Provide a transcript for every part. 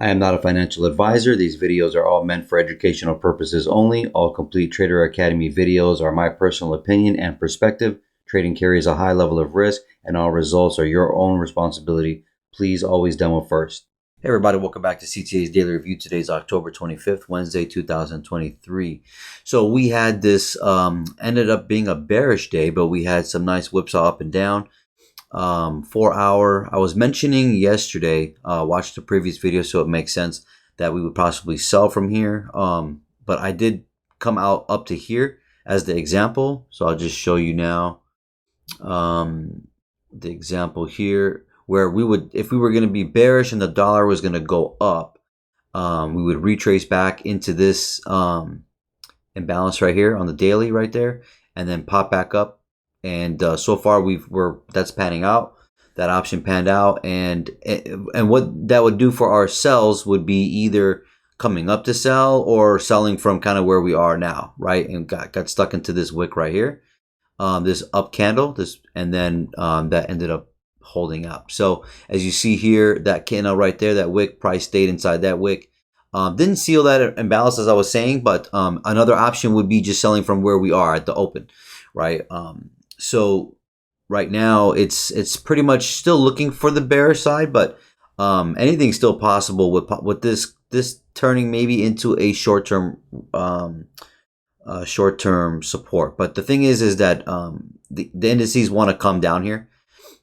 I am not a financial advisor. These videos are all meant for educational purposes only. All complete Trader Academy videos are my personal opinion and perspective. Trading carries a high level of risk, and all results are your own responsibility. Please always demo first. Hey everybody, welcome back to CTA's Daily Review. Today's October 25th, Wednesday, 2023. So we had this, ended up being a bearish day, but we had some nice whipsaw up and down. 4 hour. I was mentioning yesterday, watched the previous video, so it makes sense that we would possibly sell from here. But I did come out up to here as the example. So I'll just show you now, the example here where we would, if we were going to be bearish and the dollar was going to go up, we would retrace back into this, imbalance right here on the daily right there, and then pop back up. And so far that's panning out. That option panned out, and what that would do for our sells would be either coming up to sell or selling from kind of where we are now, right? And got stuck into this wick right here, this up candle, and then that ended up holding up. So as you see here, that candle right there, that wick, price stayed inside that wick. Didn't seal that imbalance as I was saying, but another option would be just selling from where we are at the open, right? So right now it's pretty much still looking for the bearish side, but anything's still possible with this turning maybe into a short-term support. But the thing is that the indices want to come down here.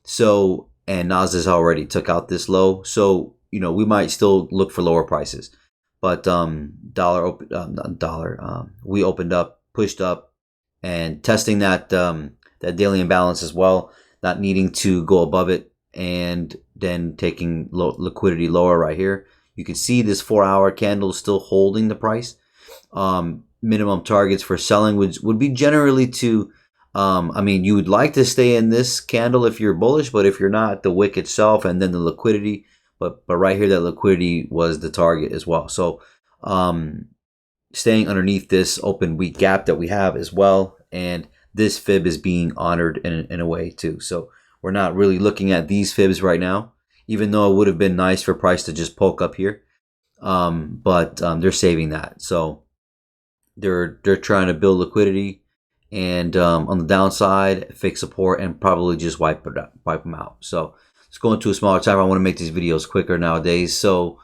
So, and Nas already took out this low, so we might still look for lower prices. But we opened up, pushed up, and testing that that daily imbalance as well, not needing to go above it, and then taking liquidity lower right here. You can see this 4-hour candle is still holding the price. Minimum targets for selling would be generally to, I mean, you would like to stay in this candle if you're bullish, but if you're not, the wick itself and then the liquidity. But right here, that liquidity was the target as well. So staying underneath this open weak gap that we have as well, and this fib is being honored in a way too. So we're not really looking at these fibs right now, even though it would have been nice for price to just poke up here. But they're saving that. So they're trying to build liquidity, and on the downside, fake support, and probably just wipe them out. So let's go into a smaller time. I want to make these videos quicker nowadays. So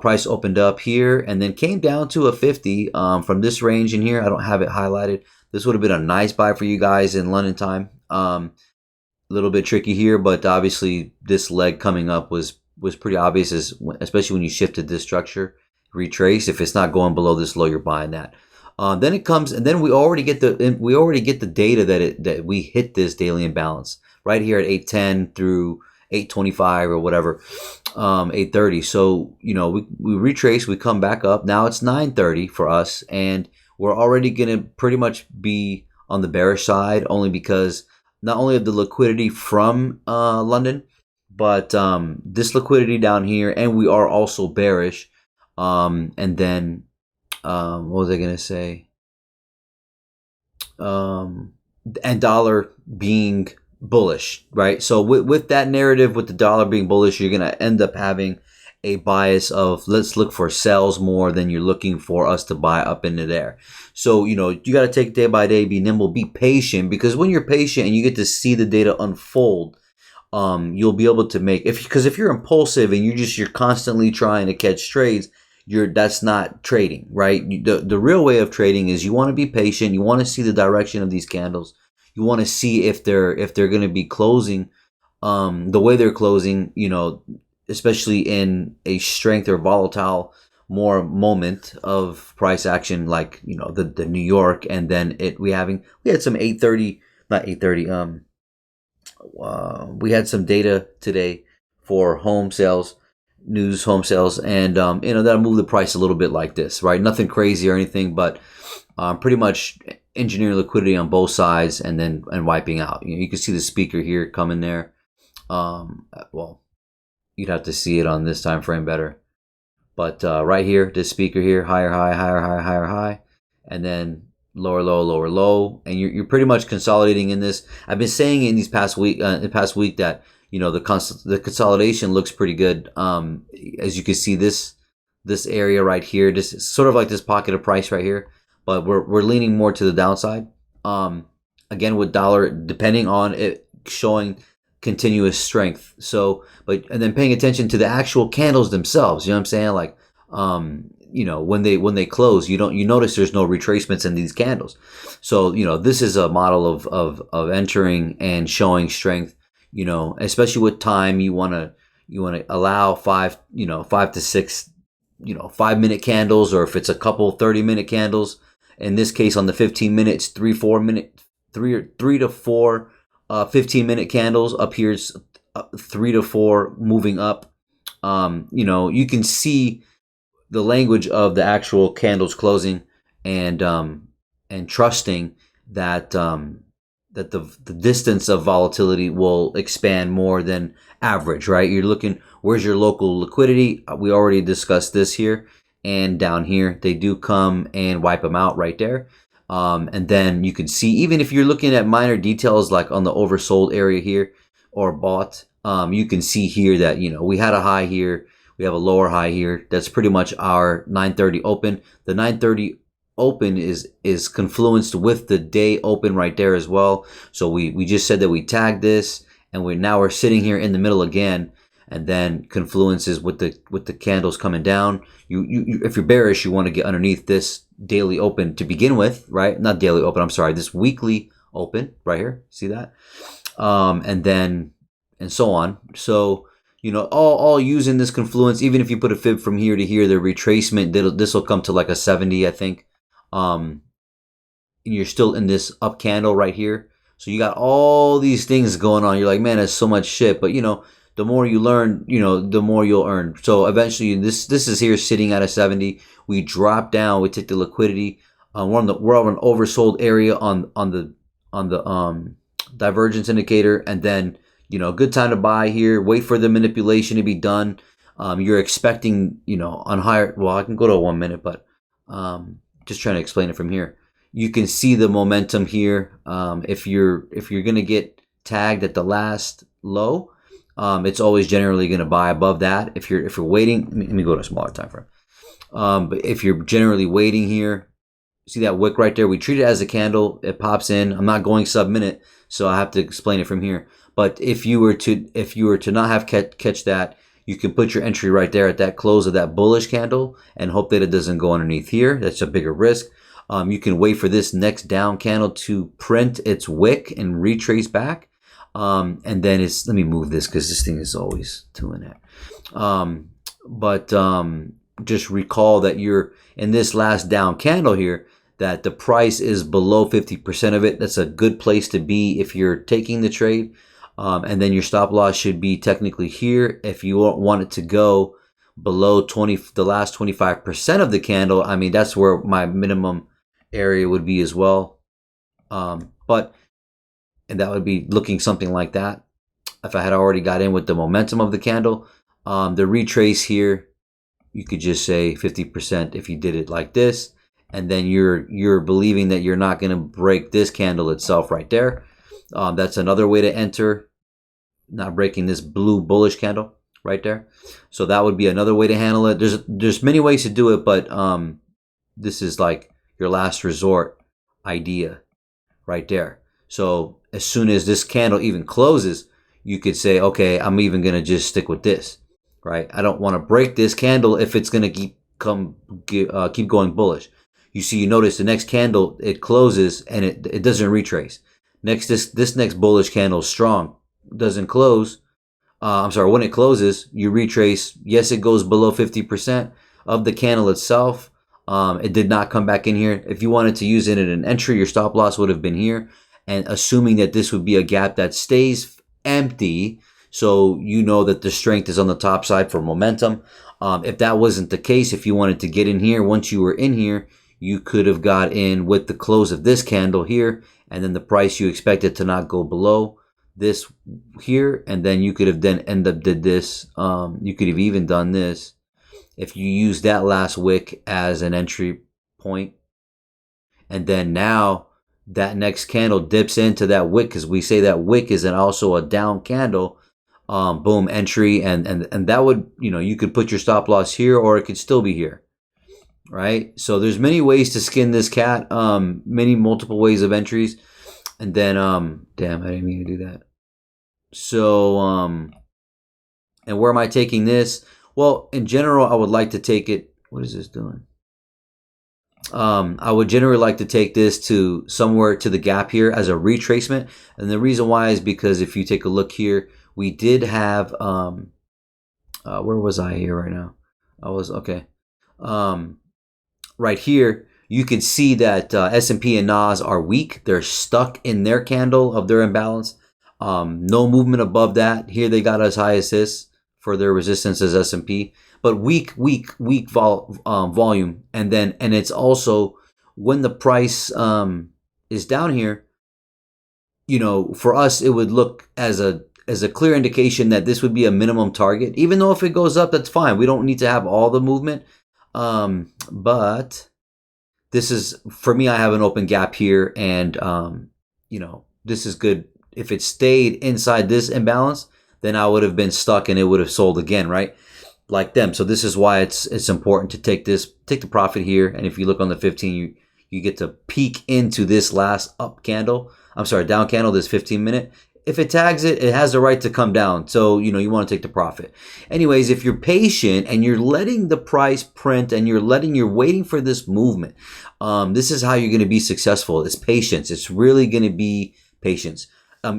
price opened up here and then came down to a 50 from this range in here. I don't have it highlighted. This would have been a nice buy for you guys in London time. A little bit tricky here, but obviously this leg coming up was pretty obvious, especially when you shifted this structure, retrace. If it's not going below this low, you're buying that. Then it comes, and then we already get the data that we hit this daily imbalance right here at 810 through 825 or whatever, 830. So we retrace, we come back up. Now it's 930 for us, and we're already gonna pretty much be on the bearish side, only because not only of the liquidity from London, but this liquidity down here, and we are also bearish. And then what was I gonna say? And dollar being bullish, right? So with that narrative, with the dollar being bullish, you're gonna end up having a bias of let's look for sells more than you're looking for us to buy up into there. So you got to take day by day, be nimble, be patient, because when you're patient and you get to see the data unfold, you'll be able to make, because if you're impulsive and you're constantly trying to catch trades, that's not trading, right? The real way of trading is you want to be patient. You want to see the direction of these candles. You want to see if they're going to be closing the way they're closing, especially in a strength or volatile more moment of price action, like the New York, and then we had some 830, not 830. We had some data today for home sales, home sales, and that'll move the price a little bit like this, right? Nothing crazy or anything, but pretty much engineering liquidity on both sides, and wiping out. You can see the speaker here coming there. Well, you'd have to see it on this time frame better, but right here, this speaker here, higher high, higher high, higher high, and then lower low, lower low, and you're pretty much consolidating in this. I've been saying in the past week that the consolidation looks pretty good. As you can see, this this area right here. This is sort of like this pocket of price right here, but we're leaning more to the downside. Again, with dollar, depending on it showing continuous strength. So, and then paying attention to the actual candles themselves. You know what I'm saying? Like, when they close, you notice there's no retracements in these candles. So, this is a model of entering and showing strength. Especially with time, you want to allow 5 to 6 5-minute candles, or if it's a couple 30-minute candles. In this case, on the 15 minutes, 3 to 4 15-minute candles. Up here's 3 to 4 moving up. You can see the language of the actual candles closing, and trusting that that the distance of volatility will expand more than average, right? You're looking, where's your local liquidity? We already discussed this here, and down here they do come and wipe them out right there. And then you can see, even if you're looking at minor details like on the oversold area here or bought, you can see here that we had a high here, we have a lower high here. That's pretty much our 9:30 open. The 9:30 open is confluenced with the day open right there as well. So we just said that we tagged this, and we're sitting here in the middle again, and then confluences with the candles coming down. You if you're bearish, you want to get underneath this daily open to begin with, right? Not daily open, I'm sorry, this weekly open right here. See that? And so on. So all using this confluence. Even if you put a fib from here to here, the retracement, this will come to like a 70, I think. And you're still in this up candle right here. So you got all these things going on. You're like, man, that's so much shit. But the more you learn, the more you'll earn. So eventually, this is here sitting at a 70. We drop down. We take the liquidity. We're on an oversold area on the divergence indicator, and then good time to buy here. Wait for the manipulation to be done. You're expecting on higher. Well, I can go to 1 minute, but just trying to explain it from here. You can see the momentum here. If you're gonna get tagged at the last low, it's always generally gonna buy above that. If you're waiting, let me go to a smaller time frame. But if you're generally waiting here, see that wick right there? We treat it as a candle. It pops in. I'm not going sub minute, so I have to explain it from here. But if you were to not have catch that, you can put your entry right there at that close of that bullish candle and hope that it doesn't go underneath here. That's a bigger risk. You can wait for this next down candle to print its wick and retrace back. And then let me move this because this thing is always doing that. But just recall that you're in this last down candle here, that the price is below 50% of it. That's a good place to be if you're taking the trade. And then your stop loss should be technically here. If you want it to go below the last 25% of the candle, I mean, that's where my minimum area would be as well. And that would be looking something like that. If I had already got in with the momentum of the candle, the retrace here, you could just say 50% if you did it like this. And then you're believing that you're not going to break this candle itself right there. That's another way to enter, not breaking this blue bullish candle right there. So that would be another way to handle it. There's many ways to do it, but this is like your last resort idea right there. So as soon as this candle even closes, you could say, okay, I'm even going to just stick with this, right? I don't want to break this candle if it's going to keep going bullish. You notice the next candle, it closes and it doesn't retrace. Next, this next bullish candle is strong, doesn't close. When it closes, you retrace. Yes, it goes below 50% of the candle itself. It did not come back in here. If you wanted to use it in an entry, your stop loss would have been here. And assuming that this would be a gap that stays empty, so you know that the strength is on the top side for momentum. If that wasn't the case, if you wanted to get in here, once you were in here, you could have got in with the close of this candle here, and then the price you expected to not go below this here, and then you could have then did this. You could have even done this if you use that last wick as an entry point, and then now that next candle dips into that wick, because we say that wick is also a down candle. boom, entry, and that would, you could put your stop loss here, or it could still be here, right? So there's many ways to skin this cat, many multiple ways of entries. And then, damn, I didn't mean to do that. So, and where am I taking this? Well, in general, I would like to take it. What is this doing? I would generally like to take this to somewhere to the gap here as a retracement. And the reason why is because if you take a look here, we did have, where was I here right now? I was, okay. Right here, you can see that S&P and NAS are weak. They're stuck in their candle of their imbalance. No movement above that. Here they got as high as this for their resistance as S&P, but weak volume. And it's also when the price is down here, for us it would look as a clear indication that this would be a minimum target. Even though if it goes up, that's fine. We don't need to have all the movement. But this is, for me, I have an open gap here, and this is good. If it stayed inside this imbalance, then I would have been stuck and it would have sold again, right? Like them. So this is why it's important to take the profit here. And if you look on the 15, you get to peek into this last down candle, this 15-minute. If it tags it, it has the right to come down. So, you want to take the profit. Anyways, if you're patient and you're letting the price print and you're waiting for this movement, this is how you're going to be successful. It's patience. It's really going to be patience.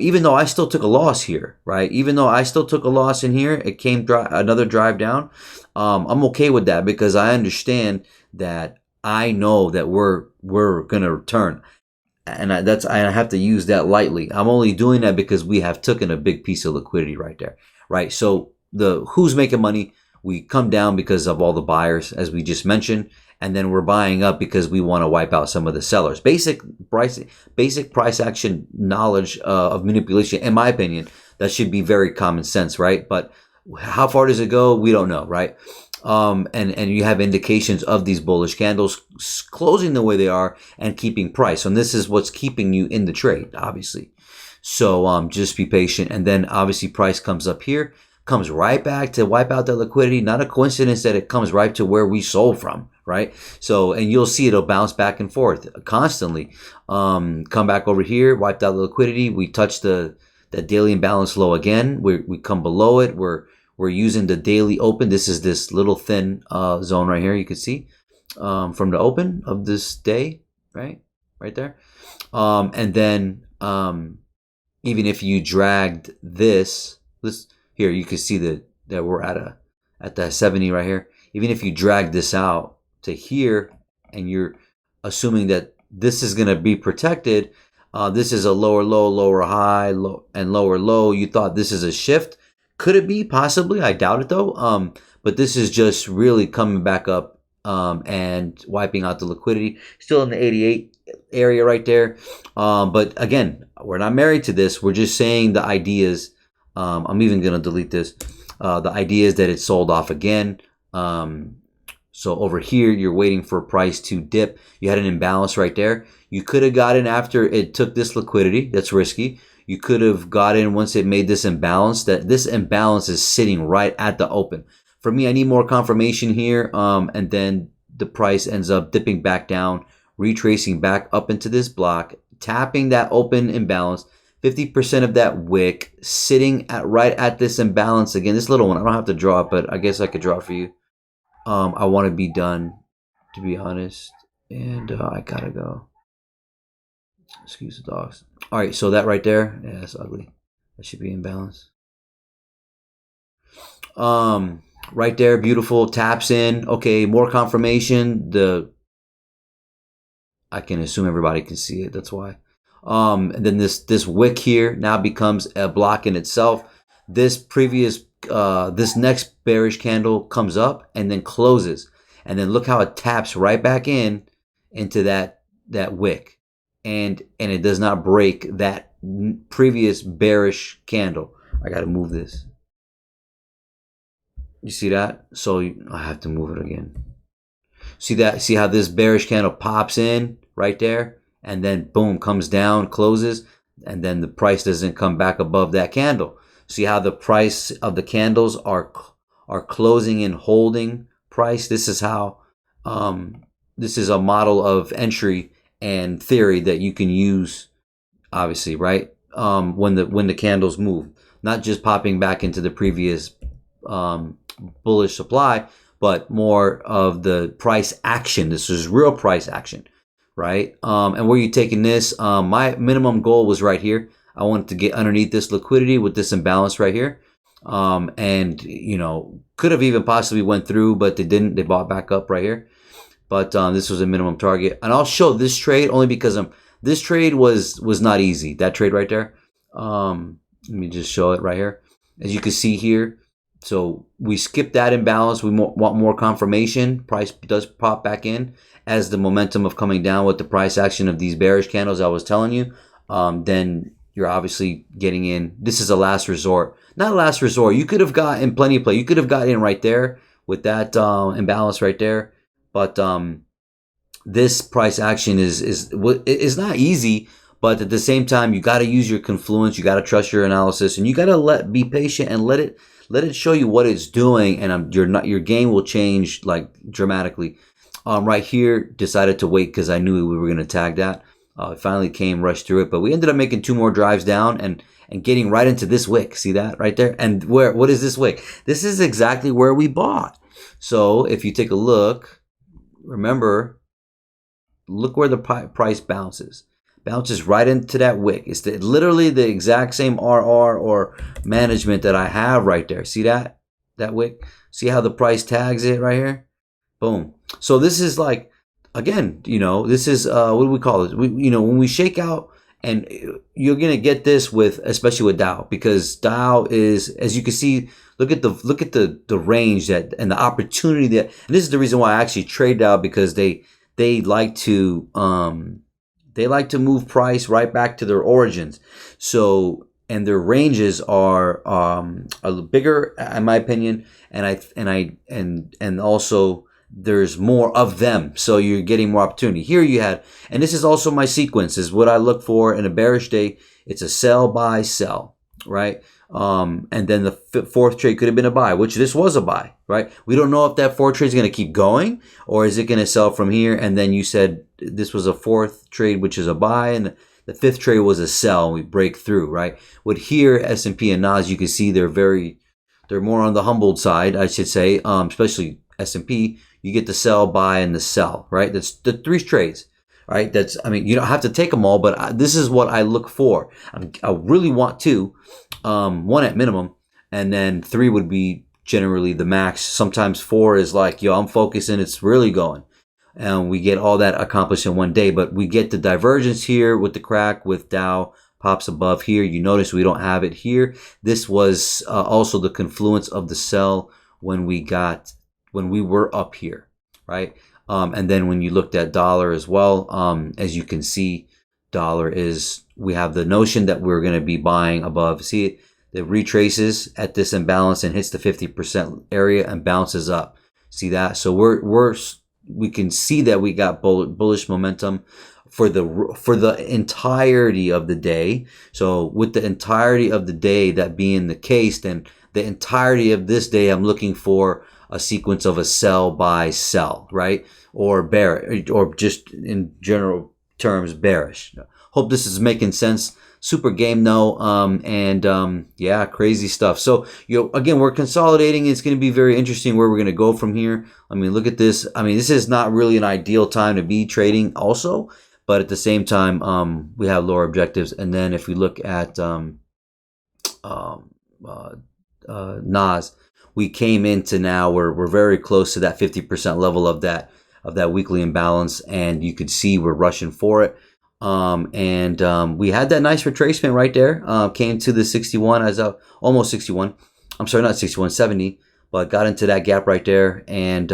Even though I still took a loss here, right? Even though I still took a loss in here, it came another drive down. I'm okay with that because I understand that I know that we're going to return. And I have to use that lightly. I'm only doing that because we have taken a big piece of liquidity right there, right? So who's making money? We come down because of all the buyers, as we just mentioned, and then we're buying up because we want to wipe out some of the sellers. Basic price action knowledge of manipulation, in my opinion, that should be very common sense, right? But how far does it go? We don't know, right? And you have indications of these bullish candles closing the way they are and keeping price. And this is what's keeping you in the trade, obviously. So just be patient. And then obviously price comes up here, comes right back to wipe out the liquidity. Not a coincidence that it comes right to where we sold from, right? So, and you'll see it'll bounce back and forth constantly. Come back over here, wiped out the liquidity. We touch that daily imbalance low again. We come below it. We're using the daily open. This is this little thin zone right here. You can see from the open of this day, right there. And then even if you dragged this here, you can see that we're at the 70 right here. Even if you drag this out to here, and you're assuming that this is going to be protected, this is a lower low, lower high, and lower low. You thought this is a shift. Could it be? Possibly. I doubt it though. But this is just really coming back up and wiping out the liquidity. Still in the 88 area right there. But again, we're not married to this. We're just saying the ideas. I'm even going to delete this. The idea is that it sold off again. So over here, you're waiting for price to dip. You had an imbalance right there. You could have got in after it took this liquidity. That's risky. You could have got in once it made this imbalance. That this imbalance is sitting right at the open. For me, I need more confirmation here. And then the price ends up dipping back down, retracing back up into this block, tapping that open imbalance. 50% of that wick sitting right at this imbalance again. This little one, I don't have to draw it, but I guess I could draw it for you. I want to be done, to be honest. And I gotta go. Excuse the dogs. All right, so that right there, yeah, that's ugly. That should be in balance. Right there, beautiful, taps in. Okay, more confirmation. I can assume everybody can see it. That's why. And then this wick here now becomes a block in itself. This next bearish candle comes up and then closes, and then look how it taps right back into that wick. And it does not break that previous bearish candle. I got to move this. You see that? So I have to move it again. See that? See how this bearish candle pops in right there, and then boom, comes down, closes, and then the price doesn't come back above that candle. See how the price of the candles are closing and holding price. This is how this is a model of entry and theory that you can use, obviously, right? When the candles move, not just popping back into the previous bullish supply, but more of the price action. This is real price action, right? And where you taking this? My minimum goal was right here. I wanted to get underneath this liquidity with this imbalance right here. And could have even possibly went through, but they didn't. They bought back up right here. But this was a minimum target, and I'll show this trade only because this trade was not easy. That trade right there. Let me just show it right here, as you can see here. So we skipped that imbalance. We want more confirmation. Price does pop back in as the momentum of coming down with the price action of these bearish candles I was telling you. Then you're obviously getting in. This is a last resort. Not a last resort. You could have gotten plenty of play. You could have got in right there with that imbalance right there. But this price action is not easy. But at the same time, you got to use your confluence. You got to trust your analysis, and you got to be patient and let it show you what it's doing. And your game will change like dramatically. Right here, decided to wait because I knew we were going to tag that. It finally came, rushed through it, but we ended up making 2 more drives down and getting right into this wick. See that right there? And what is this wick? This is exactly where we bought. So if you take a look, remember, look where the price bounces. Bounces right into that wick. It's literally the exact same RR or management that I have right there. See that wick? See how the price tags it right here? Boom. So this is like, again, this is what do we call it? When we shake out, and you're gonna get this with, especially with Dow, because Dow is, as you can see, look at the range that and the opportunity that. And this is the reason why I actually trade Dow, because they like to move price right back to their origins. So, and their ranges are bigger, in my opinion, and also there's more of them, so you're getting more opportunity. Here you had, and this is also my sequence, is what I look for in a bearish day. It's a sell, buy, sell, right? And then the fourth trade could have been a buy, which this was a buy, right? We don't know if that fourth trade is going to keep going, or is it going to sell from here. And then you said this was a fourth trade, which is a buy, and the fifth trade was a sell, and we break through, right? With here, S&P and NAS, you can see they're more on the humbled side, I should say, especially S&P. You get the sell, buy, and the sell, right? That's the 3 trades, right? You don't have to take them all, but this is what I look for. I really want 2, 1 at minimum, and then 3 would be generally the max. Sometimes 4 is like, I'm focusing, it's really going. And we get all that accomplished in one day, but we get the divergence here with the crack, with Dow pops above here. You notice we don't have it here. This was also the confluence of the sell when we were up here, right? And then when you looked at dollar as well, as you can see, dollar we have the notion that we're going to be buying above. See it? It retraces at this imbalance and hits the 50% area and bounces up. See that? So we can see that we got bullish momentum for the entirety of the day. So with the entirety of the day that being the case, then the entirety of this day, I'm looking for a sequence of a sell, buy, sell, right? Or bearish, or just in general terms, bearish. Hope this is making sense. Super game though, yeah, crazy stuff. So again, we're consolidating. It's going to be very interesting where we're going to go from here. I mean, look at this. I mean, this is not really an ideal time to be trading also, but at the same time, we have lower objectives. And then if we look at NAS, we came into, now we're very close to that 50% level of that weekly imbalance, and you could see we're rushing for it. We had that nice retracement right there. Came to the 61 as almost 61. I'm sorry, not 61, 70, but got into that gap right there, and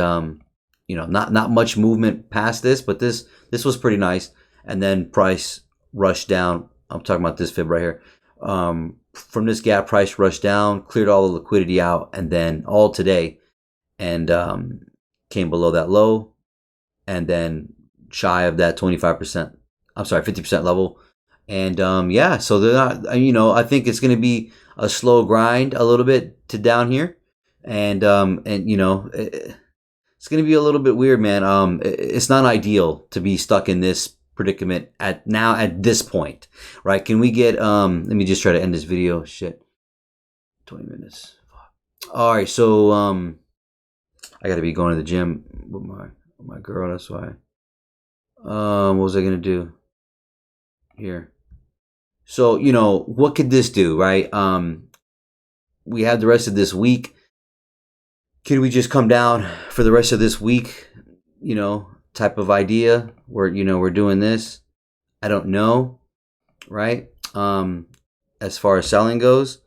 not much movement past this, but this was pretty nice. And then price rushed down. I'm talking about this fib right here. From this gap, price rushed down, cleared all the liquidity out, and then all today, and came below that low, and then shy of that 25%. I'm sorry, 50% level, And yeah, so they're not. I think it's going to be a slow grind a little bit to down here, and it's going to be a little bit weird, man. It's not ideal to be stuck in this predicament at this point, right? Can we get Let me just try to end this video. Shit, 20 minutes. All right, so I got to be going to the gym with my girl. That's why. What was I gonna do here? So what could this do, right? We have the rest of this week. Can we just come down for the rest of this week? Type of idea where we're doing this. I don't know, right? As far as selling goes,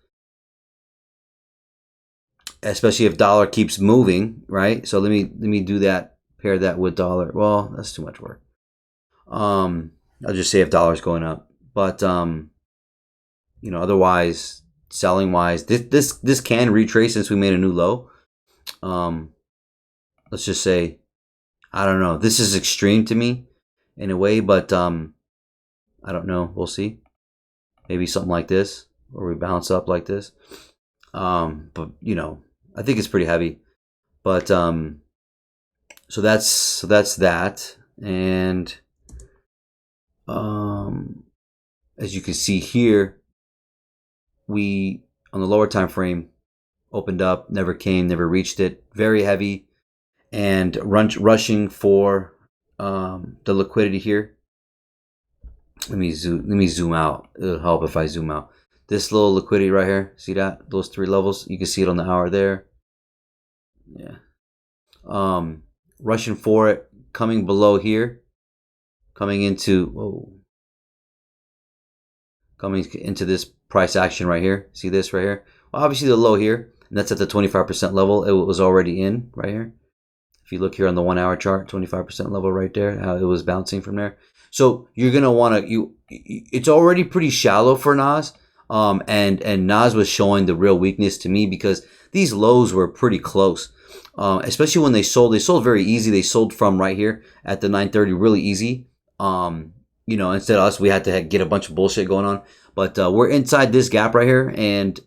especially if dollar keeps moving, right? So let me do that. Pair that with dollar. Well, that's too much work. I'll just say if dollar's going up, but otherwise, selling wise, this can retrace since we made a new low. Let's just say, I don't know. This is extreme to me in a way, but I don't know. We'll see. Maybe something like this, or we bounce up like this. But I think it's pretty heavy. But so that's that, and as you can see here, we on the lower time frame opened up, never came, never reached it. Very heavy, and rushing for the liquidity here. Let me zoom out. It'll help if I zoom out. This little liquidity right here, see that? Those 3 levels. You can see it on the hour there. Yeah. Rushing for it, coming below here, coming into this price action right here. See this right here? Well, obviously the low here, and that's at the 25% level. It was already in right here. If you look here on the 1 hour chart, 25% level right there, how it was bouncing from there. So you're gonna want to it's already pretty shallow for Nas, and Nas was showing the real weakness to me because these lows were pretty close, especially when they sold. They sold very easy. They sold from right here at the 930 really easy. Instead of us, we had to get a bunch of bullshit going on. But we're inside this gap right here, and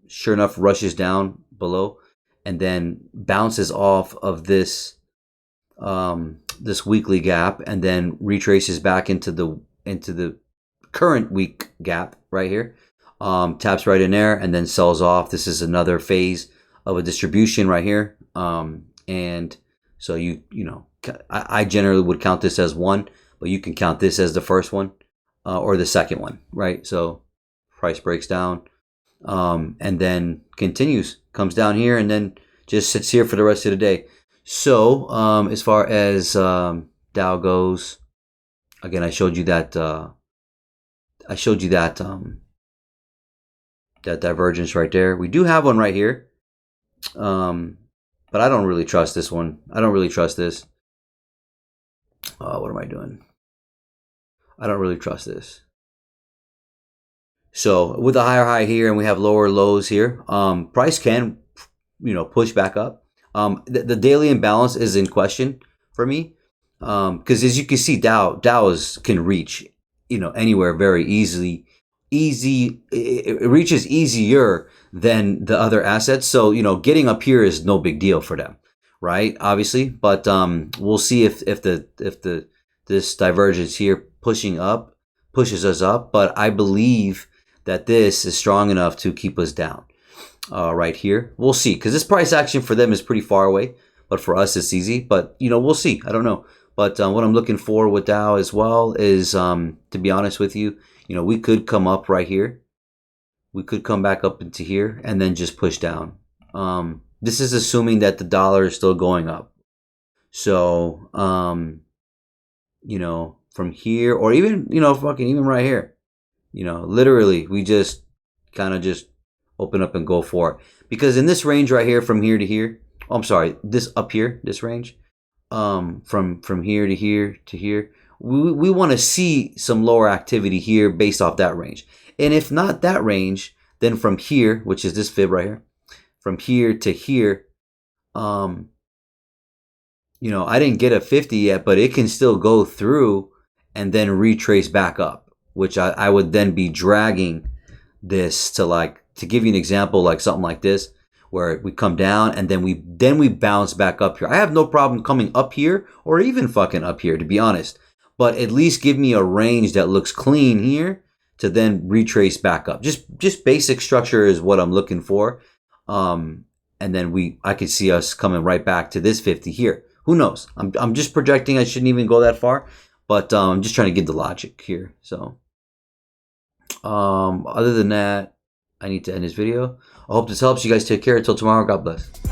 sure enough, rushes down below, and then bounces off of this this weekly gap, and then retraces back into the current week gap right here. Taps right in there, and then sells off. This is another phase of a distribution right here, and so I generally would count this as one, but you can count this as the first one or the second one, right? So price breaks down, and then comes down here, and then just sits here for the rest of the day. So as far as Dow goes, again, I showed you that that divergence right there. We do have one right here, but I don't really trust this one. I don't really trust this. What am I doing? I don't really trust this. So with a higher high here, and we have lower lows here, price can push back up. The daily imbalance is in question for me, because as you can see, Dow can reach anywhere very easily. It reaches easier than the other assets. So getting up here is no big deal for them, right? Obviously, but we'll see if this divergence here pushes us up. But I believe that this is strong enough to keep us down. Right here, we'll see, because this price action for them is pretty far away, but for us it's easy. But we'll see. I don't know. But what I'm looking for with Dow as well is, to be honest with you, we could come up right here. We could come back up into here and then just push down. This is assuming that the dollar is still going up. So, from here, or even, even right here, literally, we just kind of just open up and go for it. Because in this range right here, from here to here, I'm sorry, this up here, this range, from here to here to here, we want to see some lower activity here based off that range. And if not that range, then from here, which is this fib right here, from here to here, I didn't get a 50 yet, but it can still go through and then retrace back up, which I would then be dragging this to, like, to give you an example, like something like this, where we come down and then we bounce back up here. I have no problem coming up here or even fucking up here, to be honest. But at least give me a range that looks clean here to then retrace back up. Just basic structure is what I'm looking for. And then I could see us coming right back to this 50 here. Who knows? I'm just projecting. I shouldn't even go that far, but I'm just trying to get the logic here. So other than that, I need to end this video. I hope this helps. You guys take care. Until tomorrow, God bless.